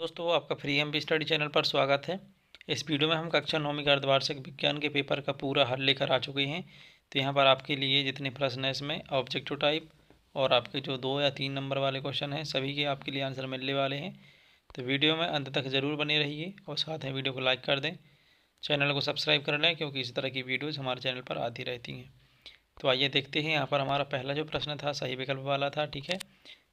दोस्तों आपका free MP study channel पर स्वागत है। इस वीडियो में हम कक्षा 9वीं का अर्धवार्षिक विज्ञान के पेपर का पूरा हल लेकर आ चुके हैं। तो यहाँ पर आपके लिए जितने प्रश्न हैं इसमें ऑब्जेक्टिव टाइप और आपके जो 2 या 3 नंबर वाले क्वेश्चन हैं सभी के आपके लिए आंसर मिलने वाले हैं। तो वीडियो में अंत तक ज़रूर बने रहिए और साथ में वीडियो को लाइक कर दें, चैनल को सब्सक्राइब कर लें क्योंकि इस तरह की वीडियोज़ हमारे चैनल पर आती रहती हैं। तो आइए देखते हैं। यहाँ पर हमारा पहला जो प्रश्न था सही विकल्प वाला था, ठीक है।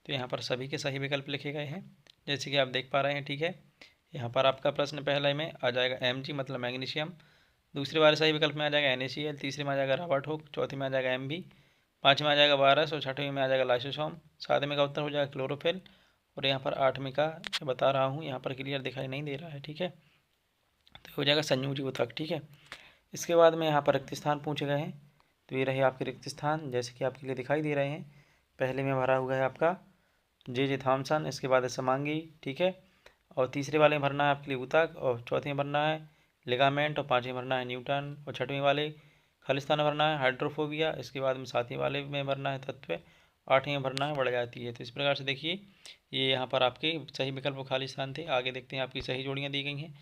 तो यहाँ पर सभी के सही विकल्प लिखे गए हैं जैसे कि आप देख पा रहे हैं, ठीक है। यहाँ पर आपका प्रश्न पहले में आ जाएगा Mg मतलब मैग्नीशियम, दूसरे वाले सही विकल्प में आ जाएगा NaCl, तीसरे में आ जाएगा रबड़ ठोक, चौथे में आ जाएगा Mb, पाँचवें में आ जाएगा वायरस और छठवें में आ जाएगा लाइसोसोम, सातवें का उत्तर हो जाएगा क्लोरोफिल और यहाँ पर आठवें का मैं बता रहा हूँ, यहाँ पर क्लियर दिखाई नहीं दे रहा है, ठीक है। तो हो जाएगा संयोजी ऊतक, ठीक है। इसके बाद में यहाँ पर रिक्त स्थान पूछे गए हैं। तो ये रहे आपके रिक्त स्थान जैसे कि आपके लिए दिखाई दे रहे हैं। पहले में भरा हुआ है आपका जे थॉमसन, इसके बाद है समांगी, ठीक है। और तीसरे वाले में भरना है आपके लिए ऊतक और चौथे में भरना है लिगामेंट और पाँचवें भरना है न्यूटन और छठवें वाले खालिस्तान में भरना है हाइड्रोफोबिया। इसके बाद में सातवें वाले में भरना है तत्व, आठवें में भरना है बढ़ जाती है। तो इस प्रकार से देखिए ये यहाँ पर आपके सही विकल्प खालिस्तान थे। आगे देखते हैं आपकी सही जोड़ियाँ दी गई हैं।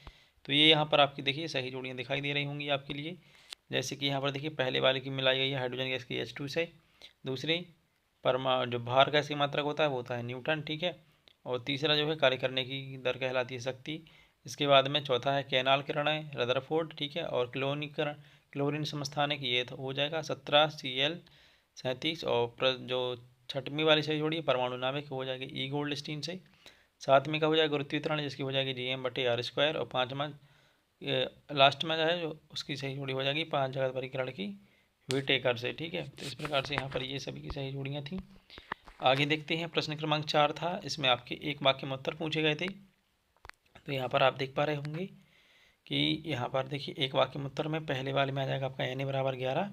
तो ये यहाँ पर आपकी देखिए सही जोड़ियाँ दिखाई दे रही होंगी आपके लिए, जैसे कि यहाँ पर देखिए पहले वाले की मिलाई गई है हाइड्रोजन गैस की H2 से, दूसरी जो भार गैस की मात्रक होता है वो होता है न्यूटन, ठीक है। और तीसरा जो है कार्य करने की दर कहलाती है शक्ति। इसके बाद में चौथा है कैनाल किरणें रदरफोर्ड, ठीक है। और क्लोरीन समस्थानिक ये हो जाएगा 17Cl37 और जो छठवीं वाली सही जोड़ी है परमाणु नाभिक हो जाएगी ई गोल्डस्टीन से, सातवीं का हो जाएगा गुरुत्व वितरण जिसकी हो जाएगी Gm/r² और पाँचवा लास्ट में जो है जो उसकी सही जोड़ी हो जाएगी 5 जगत परिकरण की विटेकर से, ठीक है। तो इस प्रकार से यहाँ पर ये सभी की सही जोड़ियाँ थी। आगे देखते हैं प्रश्न क्रमांक 4 था, इसमें आपके एक वाक्य में उत्तर पूछे गए थे। तो यहाँ पर आप देख पा रहे होंगे कि यहाँ पर देखिए एक वाक्य में उत्तर में पहले वाले में आ जाएगा आपका Na=11,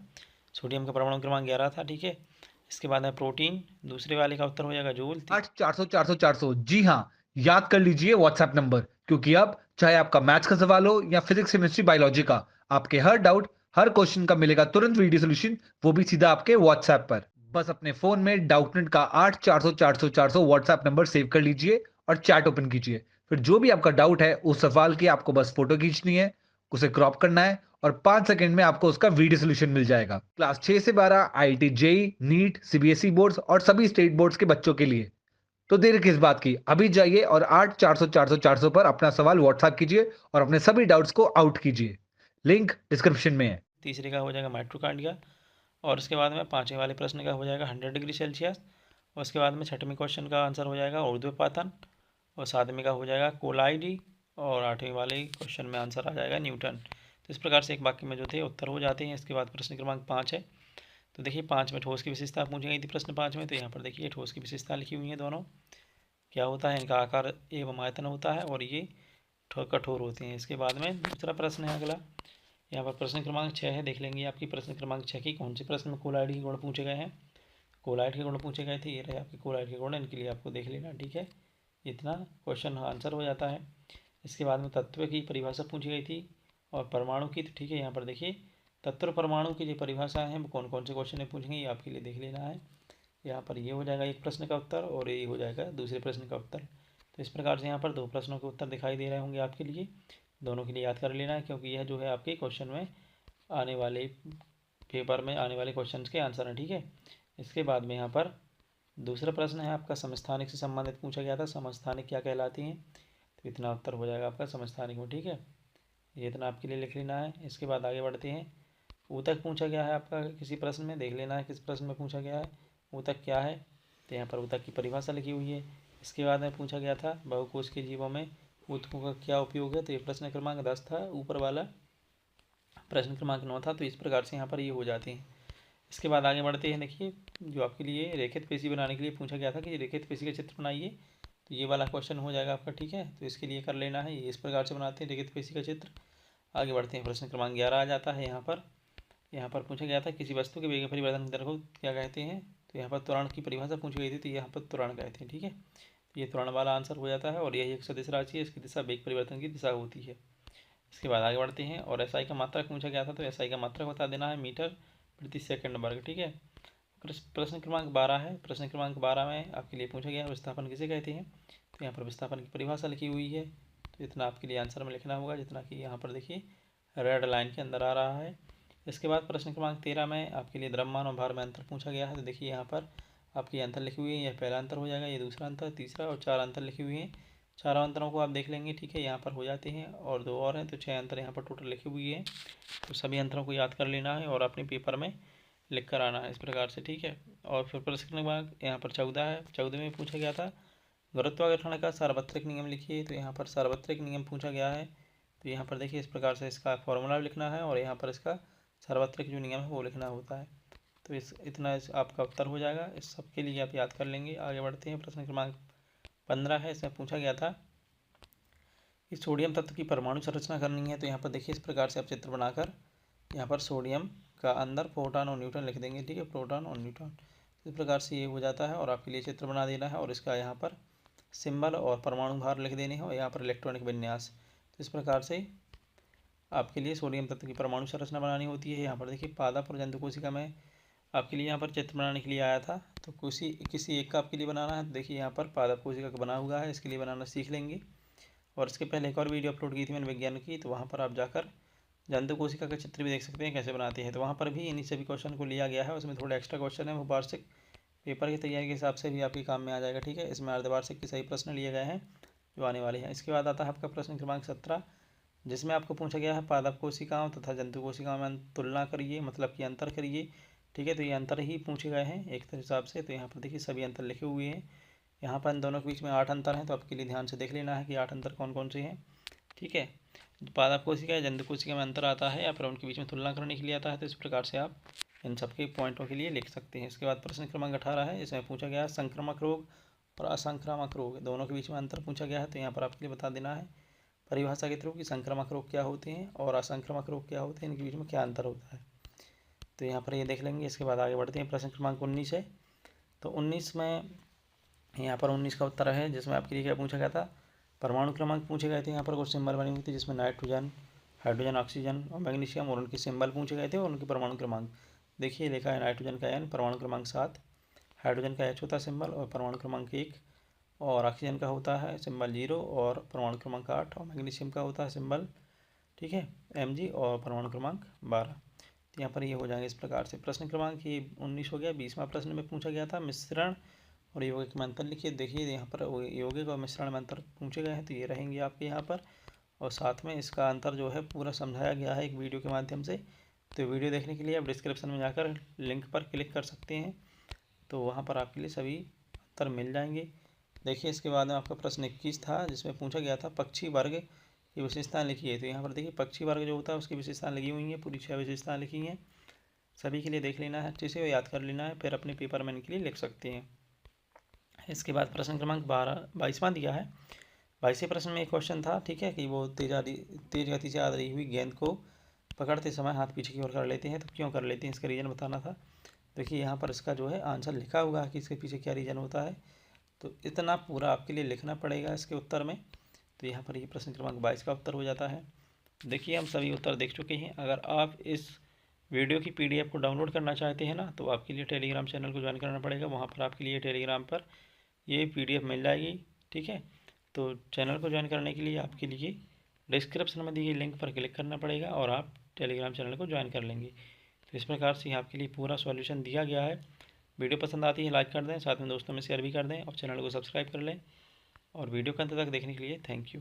सोडियम का परमाणु क्रमांक 11 था, ठीक है। इसके बाद में प्रोटीन, दूसरे वाले का उत्तर हो जाएगा जूल। 8 400 400 400। जी हाँ, याद कर लीजिए व्हाट्सएप नंबर, क्योंकि अब चाहे आपका मैथ्स का सवाल हो या फिजिक्स केमिस्ट्री बायोलॉजी का, आपके हर डाउट हर क्वेश्चन का मिलेगा तुरंत वीडियो सोल्यूशन, वो भी सीधा आपके व्हाट्सएप पर। बस अपने फोन में डाउटनेट का 8 400 400 400 व्हाट्सएप नंबर सेव कर लीजिए और चैट ओपन कीजिए। फिर जो भी आपका डाउट है उस सवाल की आपको बस फोटो खींचनी है, उसे क्रॉप करना है और 5 सेकंड में आपको उसका वीडियो सोल्यूशन मिल जाएगा। क्लास 6 से 12 IIT JEE NEET CBSE boards और सभी स्टेट बोर्ड्स के बच्चों के लिए। तो देर किस बात की, अभी जाइए और 8 400 400 400 पर अपना सवाल व्हाट्सएप कीजिए और अपने सभी डाउट्स को आउट कीजिए। लिंक डिस्क्रिप्शन में है। तीसरे का हो जाएगा माइट्रोकांडिया और उसके बाद में पाँचवें वाले प्रश्न का हो जाएगा 100 डिग्री सेल्सियस और उसके बाद में छठवें क्वेश्चन का आंसर हो जाएगा ऊर्ध्वपातन और सातवें का हो जाएगा कोलाइडी और आठवें वाले क्वेश्चन में आंसर आ जाएगा न्यूटन। तो इस प्रकार से एक वाक्य में जो थे उत्तर हो जाते हैं। इसके बाद प्रश्न क्रमांक 5 है। तो देखिए 5 में ठोस की विशेषता पूछी गई थी प्रश्न 5 में। तो यहाँ पर देखिए ठोस की विशेषता लिखी हुई है दोनों, क्या होता है इनका आकार एवं आयतन होता है और ये कठोर होते हैं। इसके बाद में दूसरा प्रश्न है अगला, यहाँ पर प्रश्न क्रमांक 6 है। देख लेंगे आपकी प्रश्न क्रमांक 6 की कौन से प्रश्न में कोलाइड के गुण पूछे गए हैं। कोलाइड के गुण पूछे गए थे, ये रहे आपके कोलाइड के गुण, इनके लिए आपको देख लेना, ठीक है। इतना क्वेश्चन आंसर हो जाता है। इसके बाद में तत्व की परिभाषा पूछी गई थी और परमाणु की, तो ठीक है। यहाँ पर देखिए तत्व परमाणु की जो परिभाषा है वो कौन कौन से क्वेश्चन में पूछेंगे ये आपके लिए देख लेना है। यहाँ पर ये हो जाएगा एक प्रश्न का उत्तर और ये हो जाएगा दूसरे प्रश्न का उत्तर। तो इस प्रकार से यहाँ पर दो प्रश्नों के उत्तर दिखाई दे रहे होंगे आपके लिए, दोनों के लिए याद कर लेना है क्योंकि यह जो है आपके क्वेश्चन में आने वाले पेपर में आने वाले क्वेश्चन के आंसर हैं, ठीक है। इसके बाद में यहाँ पर दूसरा प्रश्न है आपका समस्थानिक से संबंधित पूछा गया था, समस्थानिक क्या कहलाती हैं। तो इतना उत्तर हो जाएगा आपका समस्थानिक में, ठीक है। ये इतना आपके लिए लिख लेना है। इसके बाद आगे बढ़ते हैं। ऊतक पूछा गया है आपका किसी प्रश्न में, देख लेना है किस प्रश्न में पूछा गया है ऊतक क्या है। तो यहाँ पर ऊतक की परिभाषा लिखी हुई है। इसके बाद में पूछा गया था बहुकोश के जीवों में ऊतकों का क्या उपयोग है। तो ये प्रश्न क्रमांक 10 था, ऊपर वाला प्रश्न क्रमांक 9 था। तो इस प्रकार से यहाँ पर ये हो जाते हैं। इसके बाद आगे बढ़ते हैं। देखिए जो आपके लिए रेखित पेशी बनाने के लिए पूछा गया था कि रेखित पेशी का चित्र बनाइए, तो ये वाला क्वेश्चन हो जाएगा आपका, ठीक है। तो इसके लिए कर लेना है, ये इस प्रकार से बनाते हैं रेखित पेशी का चित्र। आगे बढ़ते हैं, प्रश्न क्रमांक 11 आ जाता है। यहाँ पर पूछा गया था किसी वस्तु के वेग परिवर्तन की दर को क्या कहते हैं। तो यहाँ पर त्वरण की परिभाषा पूछी गई थी, तो यहाँ पर त्वरण कहते हैं, ठीक है। तो ये त्वरण वाला आंसर हो जाता है और यही एक सदिश राशि है, इसकी दिशा वेग परिवर्तन की दिशा होती है। इसके बाद आगे बढ़ते हैं और एसआई का मात्रक पूछा गया था। तो एसआई का मात्रक बता देना है मीटर प्रति सेकंड वर्ग, ठीक है। प्रश्न क्रमांक 12 है। प्रश्न क्रमांक 12 में आपके लिए पूछा गया विस्थापन किसे कहते हैं। तो यहाँ पर विस्थापन की परिभाषा लिखी हुई है। तो इतना आपके लिए आंसर में लिखना होगा, जितना कि यहाँ पर देखिए रेड लाइन के अंदर आ रहा है। इसके बाद प्रश्न क्रमांक 13 में आपके लिए द्रव्यमान और भार में अंतर पूछा गया है। तो देखिए यहाँ पर आपकी अंतर लिखी हुई है, यह पहला अंतर हो जाएगा, ये दूसरा अंतर, तीसरा और 4 अंतर लिखे हुए हैं। चारों अंतरों को आप देख लेंगे, ठीक है, यहाँ पर हो जाते हैं और 2 और हैं, तो 6 अंतर यहाँ पर टोटल लिखी हुई है। तो सभी अंतरों को याद कर लेना है और अपने पेपर में लिख कर आना है इस प्रकार से, ठीक है। और फिर प्रश्न क्रमांक यहाँ पर 14 है। 14 में पूछा गया था गुरुत्वाकर्षण का सार्वत्रिक नियम लिखिए। तो यहाँ पर सार्वत्रिक नियम पूछा गया है। तो यहाँ पर देखिए इस प्रकार से इसका फॉर्मूला लिखना है और यहाँ पर इसका सार्वत्रिक जो नियम है वो लिखना होता है। तो इतना आपका उत्तर हो जाएगा। इस सब के लिए आप याद कर लेंगे। आगे बढ़ते हैं। प्रश्न क्रमांक 15 है। इसमें पूछा गया था कि सोडियम तत्व की परमाणु संरचना करनी है। तो यहाँ पर देखिए इस प्रकार से आप चित्र बनाकर यहाँ पर सोडियम का अंदर प्रोटॉन और न्यूट्रॉन लिख देंगे, ठीक है, प्रोटॉन और न्यूट्रॉन। इस प्रकार से ये हो जाता है और आपके लिए चित्र बना देना है और इसका यहाँ पर सिंबल और परमाणु भार लिख देने हैं और यहाँ पर इलेक्ट्रॉनिक विन्यास। तो इस प्रकार से आपके लिए सोडियम तत्व की परमाणु संरचना बनानी होती है। यहाँ पर देखिए पादप और जंतु कोशिका में आपके लिए यहाँ पर चित्र बनाने के लिए आया था। तो किसी एक का आपके लिए बनाना है। तो देखिए यहाँ पर पादप कोशिका का बना हुआ है, इसके लिए बनाना सीख लेंगे। और इसके पहले एक और वीडियो अपलोड की थी मैंने विज्ञान की, तो वहाँ पर आप जाकर जंतु कोशिका का चित्र भी देख सकते हैं कैसे बनाते हैं। तो वहाँ पर भी इन्हीं सभी क्वेश्चन को लिया गया है। उसमें थोड़ा एक्स्ट्रा क्वेश्चन है, वो वार्षिक पेपर की तैयारी के हिसाब से भी आपके काम में आ जाएगा, ठीक है। इसमें अर्धवार्षिक के सही प्रश्न लिए गए हैं जो आने वाले हैं। इसके बाद आता है आपका प्रश्न क्रमांक 17, जिसमें आपको पूछा गया है पादप कोशिकाओं तथा जंतु कोशिकाओं में तुलना करिए, मतलब कि अंतर करिए, ठीक है। तो ये अंतर ही पूछे गए हैं एक हिसाब से। तो यहाँ पर देखिए सभी अंतर लिखे हुए हैं। यहाँ पर इन दोनों के बीच में 8 अंतर हैं। तो आपके लिए ध्यान से देख लेना है कि 8 अंतर कौन कौन से हैं, ठीक है। पादप कोशिका या जंतु कोशिका में अंतर आता है या फिर उनके बीच में तुलना करने के लिए आता है। तो इस प्रकार से आप इन सबके पॉइंटों के लिए लिख सकते हैं। इसके बाद प्रश्न क्रमांक 18 है। इसमें पूछा गया है संक्रामक रोग और असंक्रामक रोग दोनों के बीच में अंतर पूछा गया है। तो यहाँ पर आपके लिए बता देना है परिभाषा के थ्रू कि संक्रामक रोग क्या होते हैं और असंक्रामक रोग क्या होते हैं, इनके बीच में क्या अंतर होता है। तो यहाँ पर ये देख लेंगे। इसके बाद आगे बढ़ते हैं। प्रश्न क्रमांक 19 है। तो 19 में यहाँ पर 19 का उत्तर है, जिसमें आपके लिए क्या पूछा गया था, परमाणु क्रमांक पूछे गए थे। यहाँ पर कुछ सिंबल बने हुए थे जिसमें नाइट्रोजन, हाइड्रोजन, ऑक्सीजन और मैग्नीशियम और उनके सिंबल पूछे गए थे और उनके परमाणु क्रमांक देखिए लिखा है। नाइट्रोजन का N, परमाणु क्रमांक 7, हाइड्रोजन का H होता है सिंबल और परमाणु क्रमांक 1, और ऑक्सीजन का होता है सिंबल 0 और परमाणु क्रमांक 8, और मैग्नीशियम का होता है सिंबल, ठीक है, Mg और परमाणु क्रमांक 12। तो यहाँ पर ये हो जाएंगे इस प्रकार से। प्रश्न क्रमांक ये 19 हो गया। 20वां प्रश्न में पूछा गया था मिश्रण और यौगिक में अंतर लिखिए। देखिए यहाँ पर यौगिक और मिश्रण में अंतर पूछे गए हैं, तो ये रहेंगे आपके यहाँ पर, और साथ में इसका अंतर जो है पूरा समझाया गया है एक वीडियो के माध्यम से। तो वीडियो देखने के लिए आप डिस्क्रिप्शन में जाकर लिंक पर क्लिक कर सकते हैं, तो वहाँ पर आपके लिए सभी अंतर मिल जाएंगे। देखिए इसके बाद में आपका प्रश्न 21 था, जिसमें पूछा गया था पक्षी वर्ग की विशेषताएँ लिखिए। तो यहाँ पर देखिए पक्षी वर्ग जो होता है उसकी विशेषताएँ लिखी हुई हैं, पूरी 6 विशेषताएँ लिखी हैं। सभी के लिए देख लेना है, अच्छे से याद कर लेना है, फिर अपने पेपर में इनके लिए लिख सकते हैं। इसके बाद प्रश्न क्रमांक 22वां दिया है। 22वें प्रश्न में एक क्वेश्चन था, ठीक है, कि वो तेज गति से आ रही हुई गेंद को पकड़ते समय हाथ पीछे की ओर कर लेते हैं, तो क्यों कर लेते हैं, इसका रीज़न बताना था। देखिए यहाँ पर इसका जो है आंसर लिखा हुआ है कि इसके पीछे क्या रीज़न होता है। तो इतना पूरा आपके लिए लिखना पड़ेगा इसके उत्तर में। तो यहाँ पर ये प्रश्न क्रमांक 22 का उत्तर हो जाता है। देखिए हम सभी उत्तर देख चुके हैं। अगर आप इस वीडियो की PDF को डाउनलोड करना चाहते हैं ना, तो आपके लिए टेलीग्राम चैनल को ज्वाइन करना पड़ेगा। वहाँ पर आपके लिए टेलीग्राम पर ये PDF मिल जाएगी, ठीक है। तो चैनल को ज्वाइन करने के लिए आपके लिए डिस्क्रिप्शन में दी गई लिंक पर क्लिक करना पड़ेगा और आप टेलीग्राम चैनल को ज्वाइन कर लेंगे। तो इस प्रकार से आपके लिए पूरा सॉल्यूशन दिया गया है। वीडियो पसंद आती है लाइक कर दें, साथ में दोस्तों में शेयर भी कर दें और चैनल को सब्सक्राइब कर लें। और वीडियो के अंत तक देखने के लिए थैंक यू।